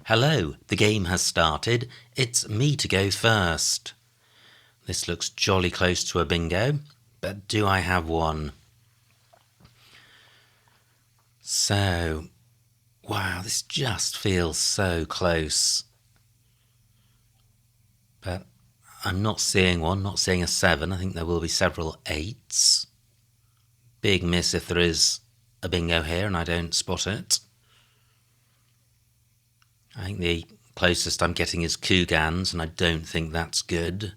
Hello, the game has started. It's me to go first. This looks jolly close to a bingo, but do I have one? So, wow, this just feels so close. But I'm not seeing one, not seeing a 7. I think there will be several 8s. Big miss if there is a bingo here and I don't spot it. I think the closest I'm getting is Cougans, and I don't think that's good.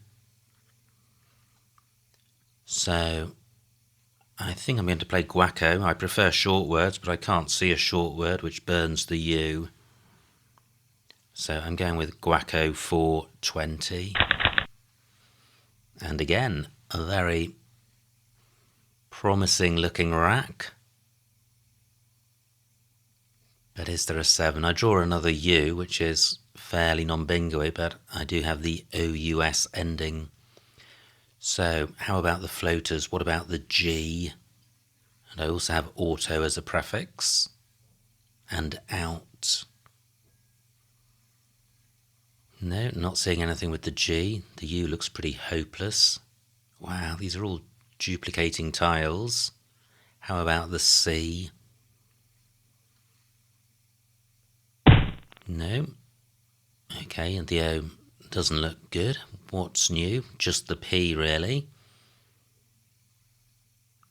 So I think I'm going to play Guaco. I prefer short words, but I can't see a short word which burns the U. So I'm going with Guaco for 20. And again, a very promising looking rack. But is there a 7? I draw another U, which is fairly non-bingo-y, but I do have the OUS ending. So how about the floaters? What about the G? And I also have auto as a prefix. And out. No, not seeing anything with the G. The U looks pretty hopeless. Wow, these are all duplicating tiles. How about the C? No. Okay, and the O doesn't look good. What's new? Just the P, really.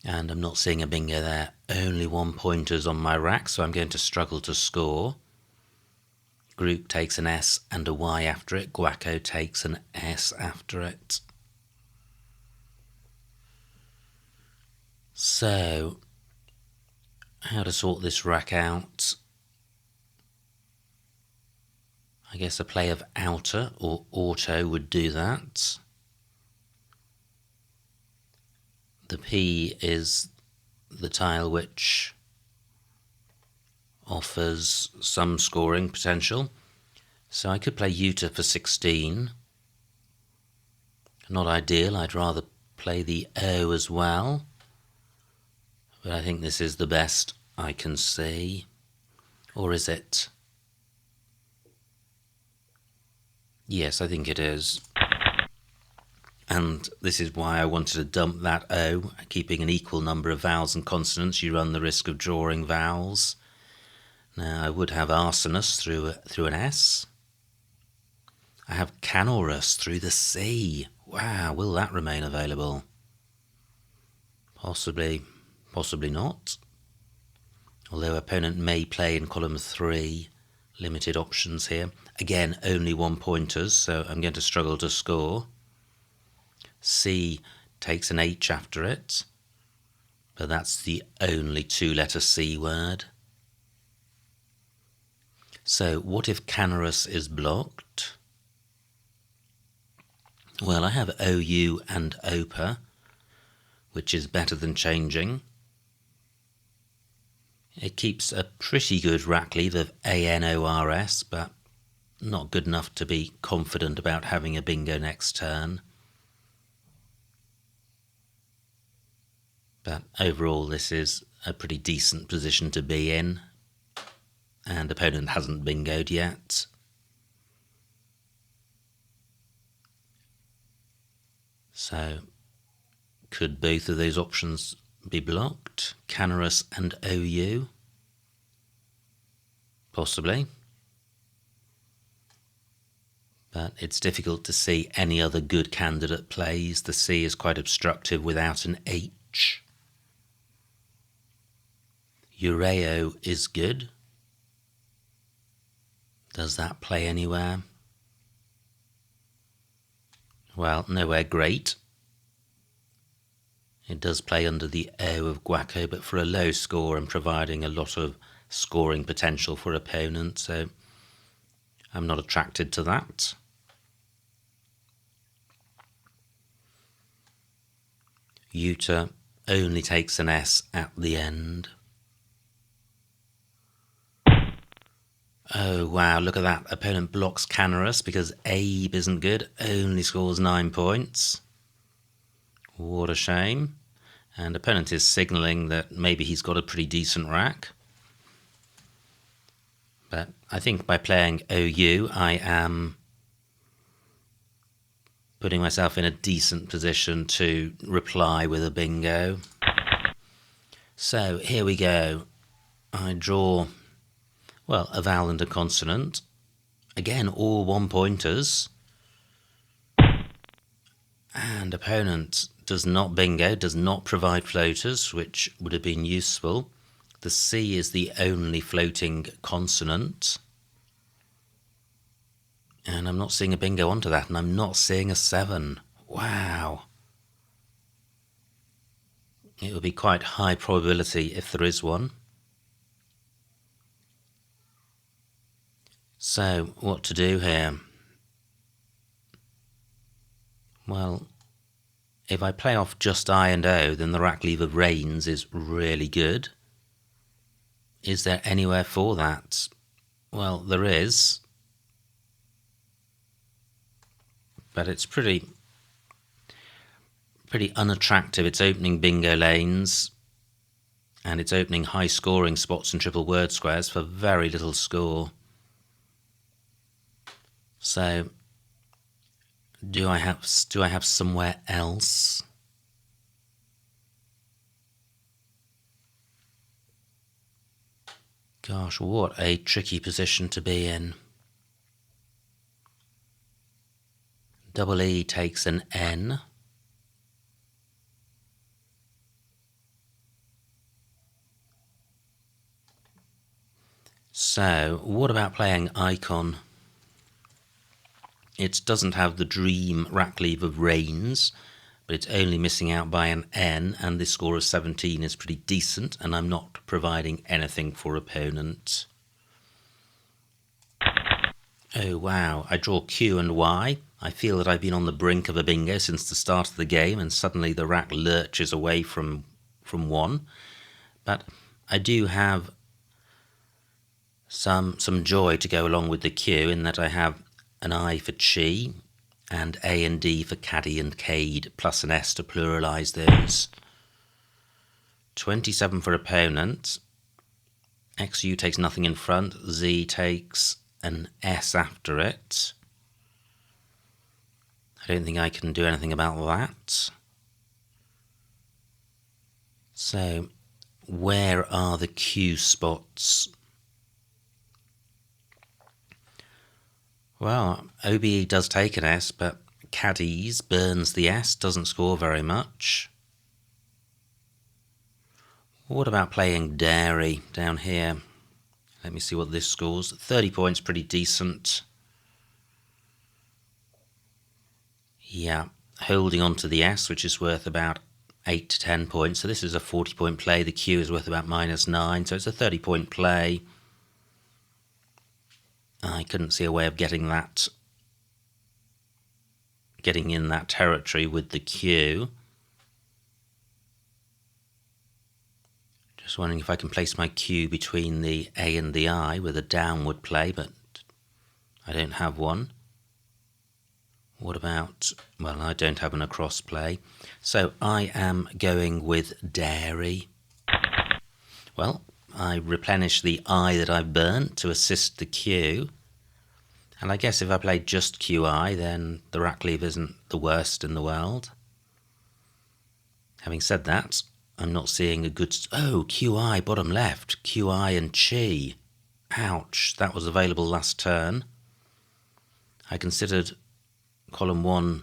And I'm not seeing a bingo there. Only 1 pointers on my rack, so I'm going to struggle to score. Group takes an S and a Y after it. Guaco takes an S after it. So, how to sort this rack out? I guess a play of outer or auto would do that. The P is the tile which offers some scoring potential. So I could play Uta for 16. Not ideal, I'd rather play the O as well. But I think this is the best I can see. Or is it? Yes, I think it is. And this is why I wanted to dump that O. Keeping an equal number of vowels and consonants, you run the risk of drawing vowels. Now, I would have Arsenus through an S. I have Canorus through the C. Wow, will that remain available? Possibly not. Although opponent may play in column 3. Limited options here. Again, only 1 pointers, so I'm going to struggle to score. C takes an H after it, but that's the only 2-letter C word. So what if Canorus is blocked? Well, I have OU and OPA, which is better than changing. It keeps a pretty good rack leave of ANORS, but not good enough to be confident about having a bingo next turn. But overall, this is a pretty decent position to be in, and opponent hasn't bingoed yet. So, could both of those options be blocked? Canorus and OU? Possibly. But it's difficult to see any other good candidate plays. The C is quite obstructive without an H. Ureo is good. Does that play anywhere? Well, nowhere great. It does play under the O of Guaco, but for a low score and providing a lot of scoring potential for opponent, so I'm not attracted to that. Uta only takes an S at the end. Oh wow, look at that. Opponent blocks Canorus because Abe isn't good, only scores 9 points. What a shame. And opponent is signalling that maybe he's got a pretty decent rack. But I think by playing OU, I am putting myself in a decent position to reply with a bingo. So here we go. I draw, well, a vowel and a consonant. Again, all 1-pointers. And opponent does not bingo, does not provide floaters, which would have been useful. The C is the only floating consonant. And I'm not seeing a bingo onto that, and I'm not seeing a 7. Wow. It would be quite high probability if there is one. So, what to do here? Well, if I play off just I and O, then the rack lever reigns is really good. Is there anywhere for that? Well, there is. But it's pretty unattractive. It's opening bingo lanes, and it's opening high scoring spots and triple word squares for very little score. So do I have somewhere else? Gosh, what a tricky position to be in. Double E takes an N. So, what about playing icon? It doesn't have the dream rack lever of reigns, but it's only missing out by an N, and this score of 17 is pretty decent, and I'm not providing anything for opponent. Oh wow, I draw Q and Y. I feel that I've been on the brink of a bingo since the start of the game, and suddenly the rack lurches away from 1. But I do have some joy to go along with the Q, in that I have an I for chi, and A and D for caddy and cade, plus an S to pluralise those. 27 for opponent. XU takes nothing in front. Z takes an S after it. I don't think I can do anything about that. So, where are the Q spots? Well, OBE does take an S, but caddies burns the S, doesn't score very much. What about playing dairy down here? Let me see what this scores. 30 points, pretty decent. Yeah, holding on to the S, which is worth about 8 to 10 points. So this is a 40-point play. The Q is worth about -9, so it's a 30-point play. I couldn't see a way of getting in that territory with the Q. Just wondering if I can place my Q between the A and the I with a downward play, but I don't have one. What about, well, I don't have an across play. So I am going with dairy. Well, I replenish the I that I've burnt to assist the Q. And I guess if I played just QI, then the rack lever isn't the worst in the world. Having said that, I'm not seeing a good... Oh, QI, bottom left. QI and Chi. Ouch, that was available last turn. I considered column 1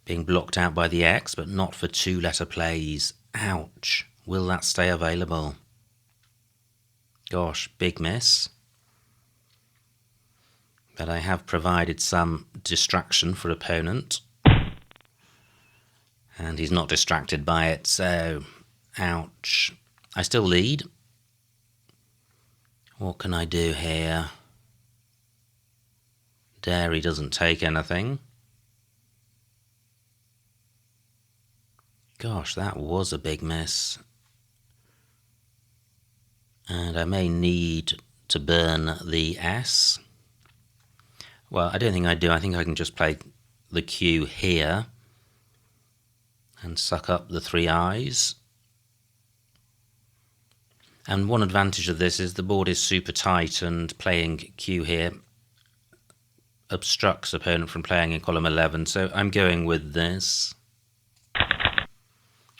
being blocked out by the X, but not for 2-letter plays. Ouch, will that stay available? Gosh, big miss. But I have provided some distraction for opponent. And he's not distracted by it, so ouch. I still lead. What can I do here? Dairy doesn't take anything. Gosh, that was a big miss. And I may need to burn the S. Well, I don't think I do. I think I can just play the Q here and suck up the 3 I's. And one advantage of this is the board is super tight, and playing Q here obstructs opponent from playing in column 11, so I'm going with this.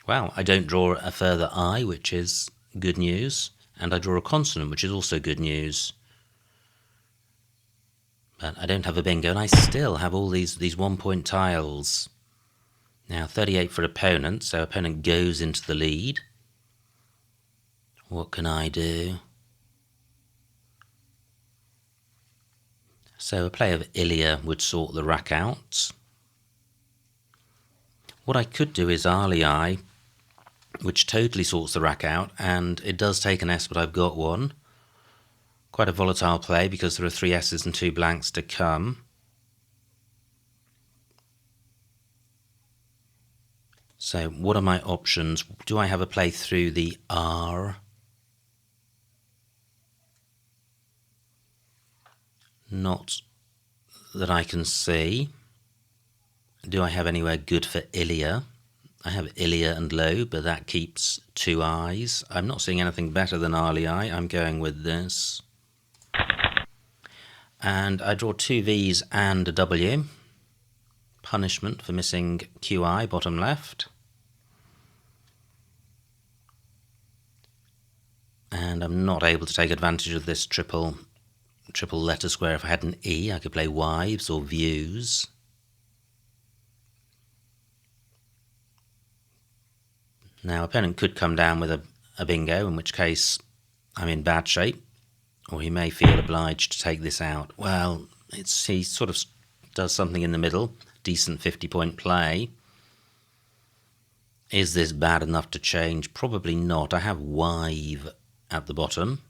Wow, I don't draw a further I, which is good news, and I draw a consonant, which is also good news. But I don't have a bingo, and I still have all these 1 point tiles. Now 38 for opponent, so opponent goes into the lead. What can I do? So a play of Ilya would sort the rack out. What I could do is Alii, which totally sorts the rack out, and it does take an S, but I've got one. Quite a volatile play because there are 3 S's and 2 blanks to come. So what are my options? Do I have a play through the R? Not that I can see. Do I have anywhere good for Ilya? I have Ilya and low, but that keeps 2 I's. I'm not seeing anything better than Alii. I'm going with this. And I draw 2 V's and a W. Punishment for missing QI, bottom left. And I'm not able to take advantage of this triple letter square. If I had an E, I could play wives or views. Now, opponent could come down with a bingo, in which case I'm in bad shape, or he may feel obliged to take this out. Well, he sort of does something in the middle, decent 50-point play. Is this bad enough to change? Probably not. I have wive at the bottom.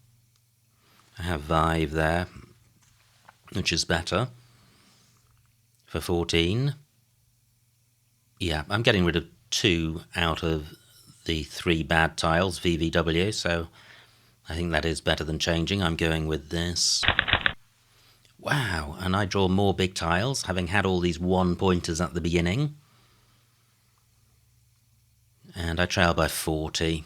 I have vive there, which is better for 14. Yeah, I'm getting rid of 2 out of the 3 bad tiles, VVW, so I think that is better than changing. I'm going with this. Wow, and I draw more big tiles, having had all these 1 pointers at the beginning. And I trail by 40.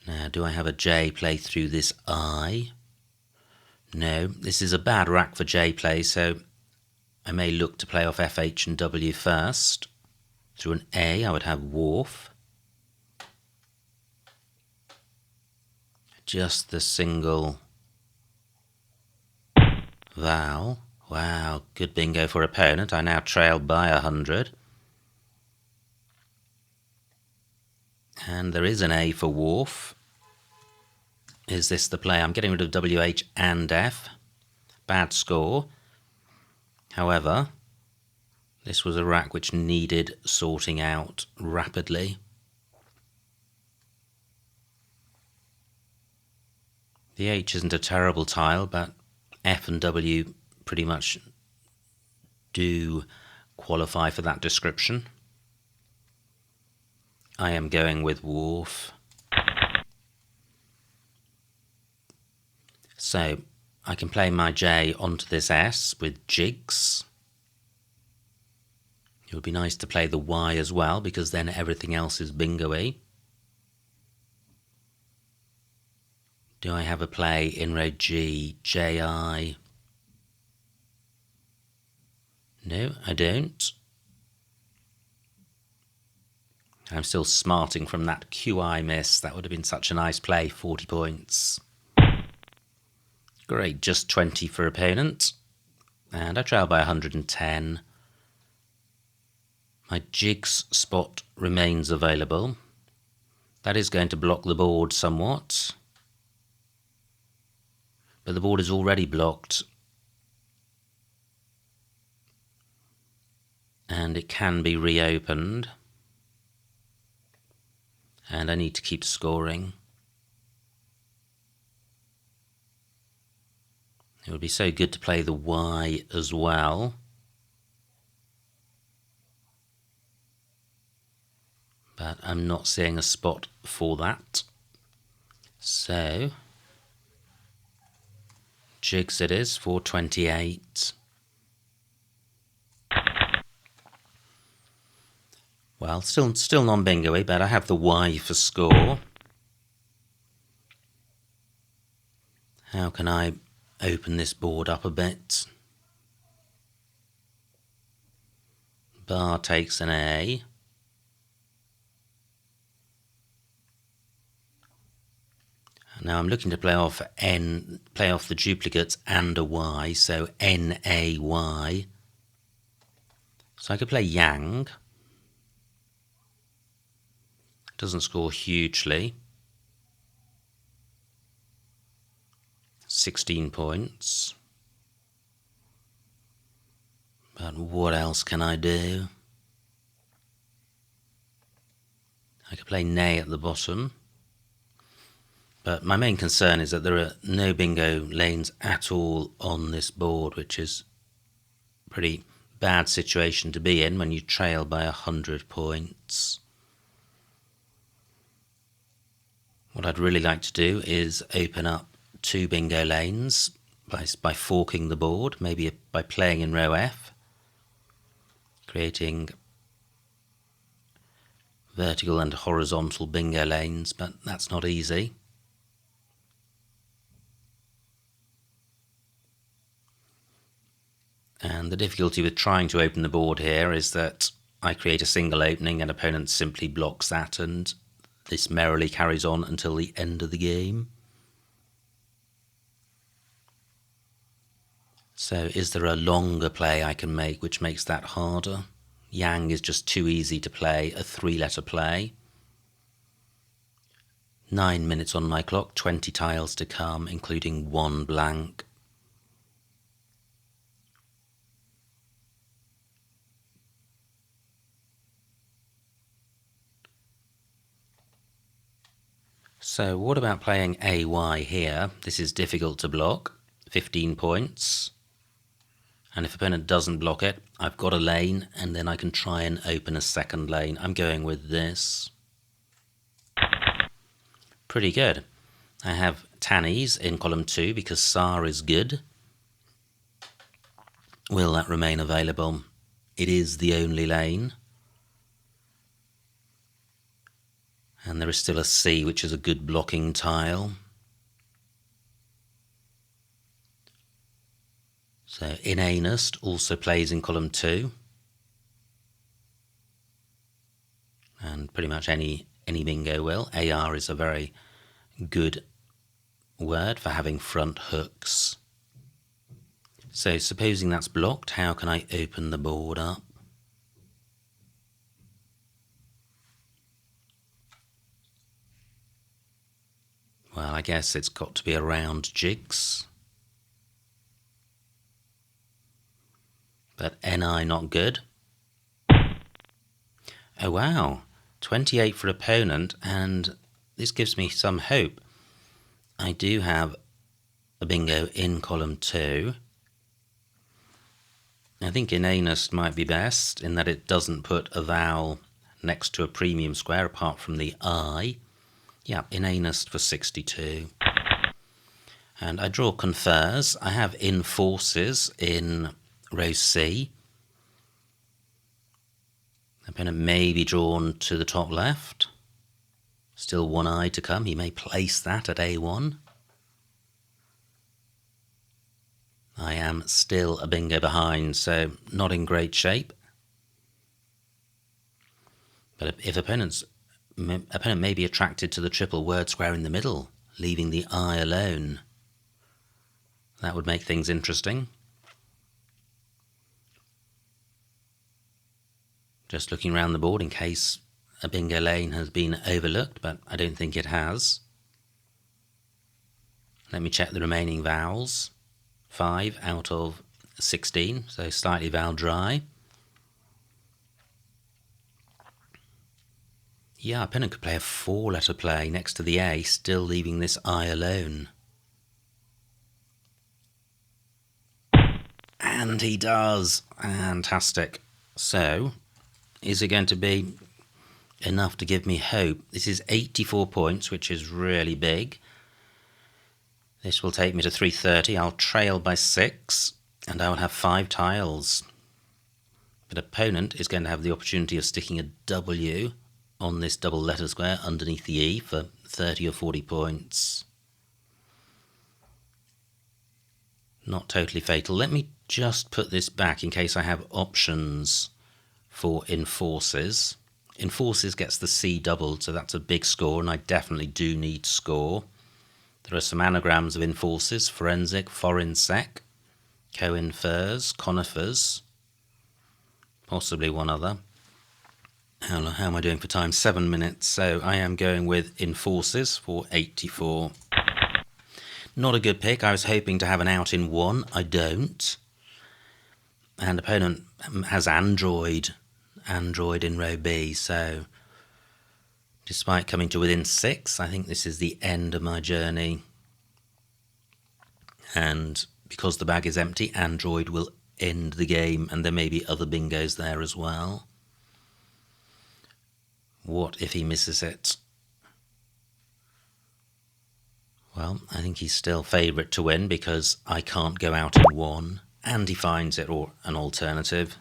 Now, do I have a J play through this I? No, this is a bad rack for J play, so I may look to play off F, H and W first. Through an A, I would have wharf. Just the single vowel. Wow, good bingo for opponent. I now trail by 100. And there is an A for wharf. Is this the play? I'm getting rid of W, H and F. Bad score. However, this was a rack which needed sorting out rapidly. The H isn't a terrible tile, but F and W pretty much do qualify for that description. I am going with wharf. So I can play my J onto this S with jigs. It would be nice to play the Y as well, because then everything else is bingo-y. Do I have a play inroad G, JI? No, I don't. I'm still smarting from that QI miss. That would have been such a nice play, 40 points. Great, just 20 for opponent. And I trail by 110. My jigs spot remains available. That is going to block the board somewhat. But the board is already blocked. And it can be reopened. And I need to keep scoring. It would be so good to play the Y as well. But I'm not seeing a spot for that. So, jigs it is for 28. Well, still non-bingo-y, but I have the Y for score. How can I open this board up a bit? Bar takes an A. Now I'm looking to play off the duplicates and a Y, so N-A-Y. So I could play Yang. Doesn't score hugely. 16 points. But what else can I do? I could play Nay at the bottom. But my main concern is that there are no bingo lanes at all on this board, which is a pretty bad situation to be in when you trail by 100 points. What I'd really like to do is open up 2 bingo lanes by forking the board, maybe by playing in row F, creating vertical and horizontal bingo lanes, but that's not easy. And the difficulty with trying to open the board here is that I create a single opening and opponent simply blocks that, and this merrily carries on until the end of the game. So is there a longer play I can make which makes that harder? Yang is just too easy to play, a 3-letter play. 9 minutes on my clock, 20 tiles to come, including 1 blank. So what about playing AY here? This is difficult to block, 15 points. And if opponent doesn't block it, I've got a lane, and then I can try and open a second lane. I'm going with this. Pretty good. I have Tannies in column 2 because SAR is good. Will that remain available? It is the only lane. And there is still a C, which is a good blocking tile. So Inanest also plays in column 2. And pretty much any bingo will. AR is a very good word for having front hooks. So supposing that's blocked, how can I open the board up? Well, I guess it's got to be around jigs. But NI not good. Oh wow, 28 for opponent, and this gives me some hope. I do have a bingo in column 2. I think Inanest might be best in that it doesn't put a vowel next to a premium square apart from the I. Yeah, Inanest for 62. And I draw confers. I have enforces in row C. Opponent may be drawn to the top left. Still 1 I to come. He may place that at A1. I am still a bingo behind, so not in great shape. But if opponent may be attracted to the triple word square in the middle, leaving the I alone. That would make things interesting. Just looking around the board in case a bingo lane has been overlooked, but I don't think it has. Let me check the remaining vowels. 5 out of 16, so slightly vowel dry. Yeah, opponent could play a 4-letter play next to the A, still leaving this I alone. And he does! Fantastic. So, is it going to be enough to give me hope? This is 84 points, which is really big. This will take me to 330. I'll trail by 6, and I will have 5 tiles. But opponent is going to have the opportunity of sticking a W on this double letter square underneath the E for 30 or 40 points. Not totally fatal. Let me just put this back in case I have options for enforces. Enforces gets the C doubled, so that's a big score, and I definitely do need score. There are some anagrams of enforces: forensic, foreign sec, co-infers, conifers, possibly one other. How am I doing for time? 7 minutes. So I am going with enforces for 84. Not a good pick. I was hoping to have an out in 1. I don't. And opponent has Android in row B. So despite coming to within 6, I think this is the end of my journey. And because the bag is empty, Android will end the game, and there may be other bingos there as well. What if he misses it? Well, I think he's still favourite to win because I can't go out in 1, and he finds it, or an alternative.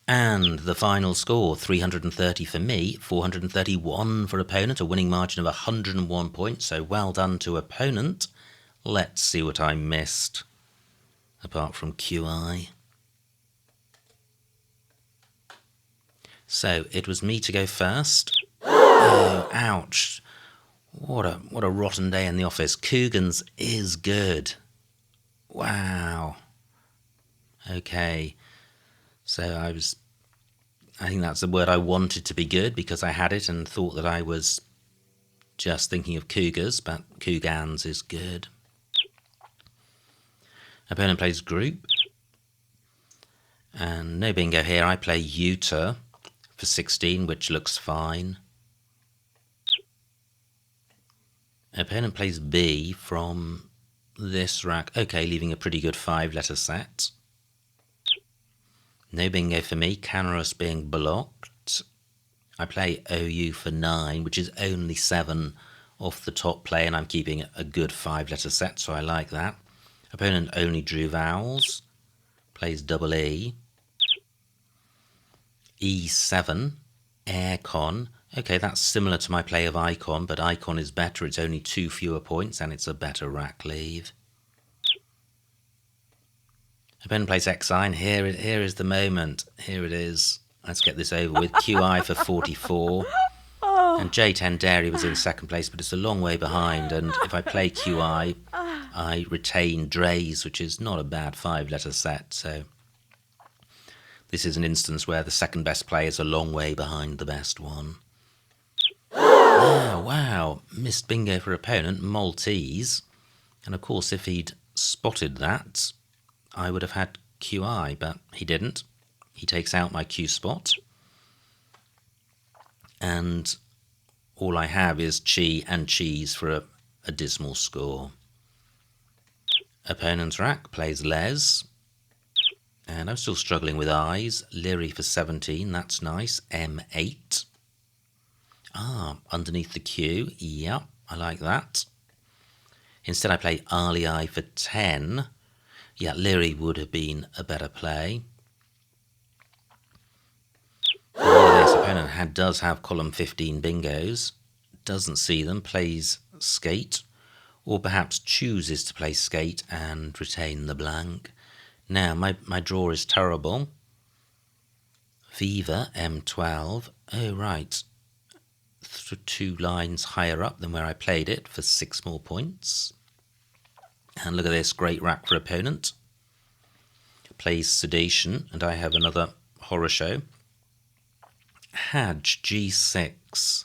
And the final score, 330 for me, 431 for opponent, a winning margin of 101 points, so well done to opponent. Let's see what I missed, apart from QI. So it was me to go first. Oh, ouch. What a rotten day in the office. Coogan's is good. Wow. Okay. So I think that's the word I wanted to be good because I had it and thought that I was just thinking of cougars, but Coogan's is good. Opponent plays group. And no bingo here. I play Utah for 16, which looks fine. Opponent plays B from this rack. Okay, leaving a pretty good 5-letter set. No bingo for me. Canaris being blocked. I play OU for 9, which is only 7 off the top play, and I'm keeping a good 5-letter set, so I like that. Opponent only drew vowels. Plays double E. E7. Aircon. Okay, that's similar to my play of Icon, but Icon is better. It's only 2 fewer points, and it's a better rack leave. Opponent plays Xi, and here is the moment. Here it is. Let's get this over with. QI for 44. And J10 Dairy was in second place, but it's a long way behind. And if I play QI, I retain Dre's, which is not a bad 5-letter set. So this is an instance where the second best play is a long way behind the best one. Oh, wow. Missed bingo for opponent, Maltese. And of course, if he'd spotted that, I would have had QI, but he didn't. He takes out my Q spot. And all I have is Chi and cheese for a dismal score. Opponent's rack plays Les. And I'm still struggling with I's. Leary for 17, that's nice. M8. Underneath the Q. Yep, I like that. Instead I play Ali I for 10. Yeah, Leary would have been a better play. This opponent does have column 15 bingos. Doesn't see them. Plays skate. Or perhaps chooses to play skate and retain the blank. Now, my draw is terrible. Viva, M12. Oh, right. 2 lines higher up than where I played it for 6 more points. And look at this, great rack for opponent. Plays sedation, and I have another horror show. Hadge, G6.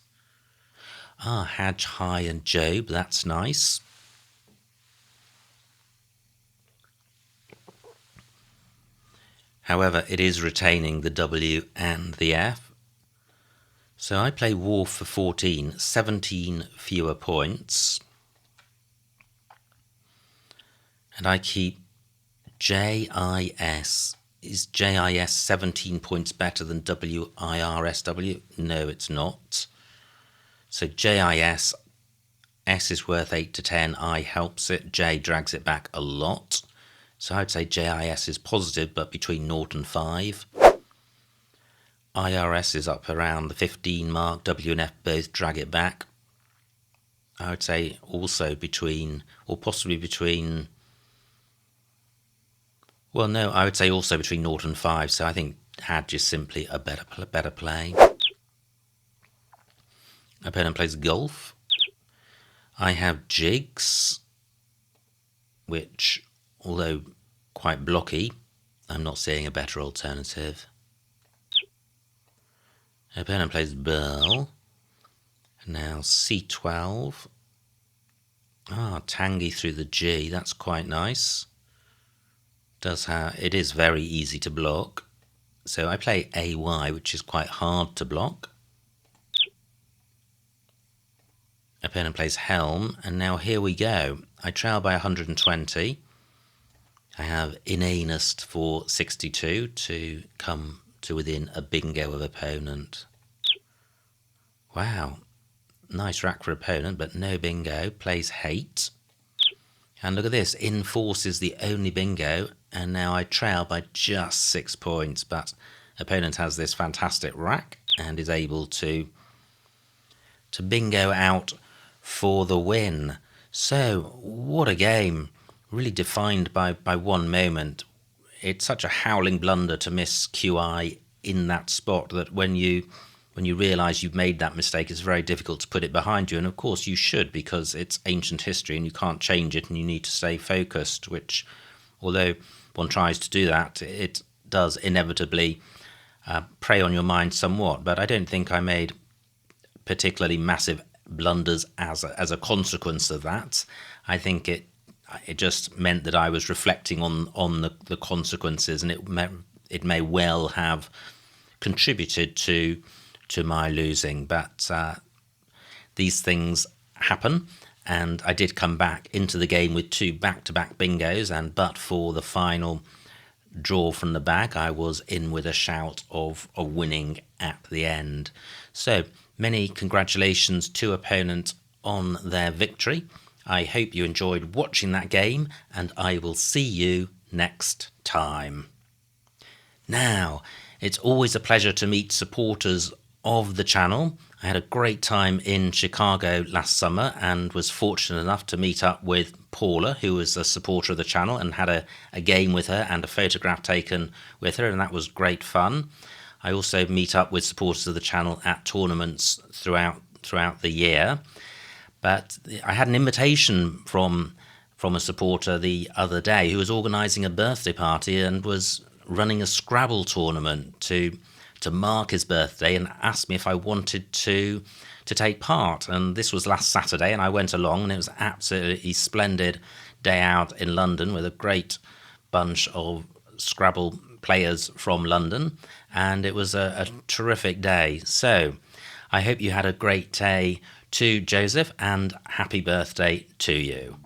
Hadge high and Job, that's nice. However, it is retaining the W and the F. So I play Wharf for 14, 17 fewer points. And I keep JIS. Is JIS 17 points better than WIRSW? No, it's not. So JIS, S is worth 8 to 10, I helps it, J drags it back a lot. So I'd say JIS is positive, but between 0 and 5. IRS is up around the 15 mark. W and F both drag it back. I would say also between, or possibly between, well, no, I would say also between 0 and 5. So I think Hadge is simply a better play. Opponent plays golf. I have jigs, which, although quite blocky, I'm not seeing a better alternative. Opponent plays Burl. Now C12. Tangy through the G. That's quite nice. It is very easy to block. So I play AY, which is quite hard to block. Opponent plays Helm, and now here we go. I trail by 120. I have Inanest for 62 to come to within a bingo of opponent. Wow, nice rack for opponent, but no bingo. Plays Hate. And look at this, Enforce is the only bingo, and now I trail by just 6 points, but opponent has this fantastic rack and is able to bingo out for the win. So, what a game. Really defined by one moment. It's such a howling blunder to miss QI in that spot that when you realise you've made that mistake, it's very difficult to put it behind you. And of course you should, because it's ancient history and you can't change it and you need to stay focused, which, although one tries to do that, it does inevitably prey on your mind somewhat. But I don't think I made particularly massive blunders as a consequence of that. I think it just meant that I was reflecting on the consequences, and it may well have contributed to my losing. But these things happen, and I did come back into the game with 2 back-to-back bingos, but for the final draw from the bag, I was in with a shout of winning at the end. So many congratulations to opponent on their victory. I hope you enjoyed watching that game, and I will see you next time. Now, it's always a pleasure to meet supporters of the channel. I had a great time in Chicago last summer and was fortunate enough to meet up with Paula, who was a supporter of the channel, and had a game with her and a photograph taken with her, and that was great fun. I also meet up with supporters of the channel at tournaments throughout the year. But I had an invitation from a supporter the other day who was organising a birthday party and was running a Scrabble tournament to mark his birthday, and asked me if I wanted to take part. And this was last Saturday, and I went along, and it was absolutely splendid day out in London with a great bunch of Scrabble players from London, and it was a terrific day. So I hope you had a great day too, Joseph, and happy birthday to you.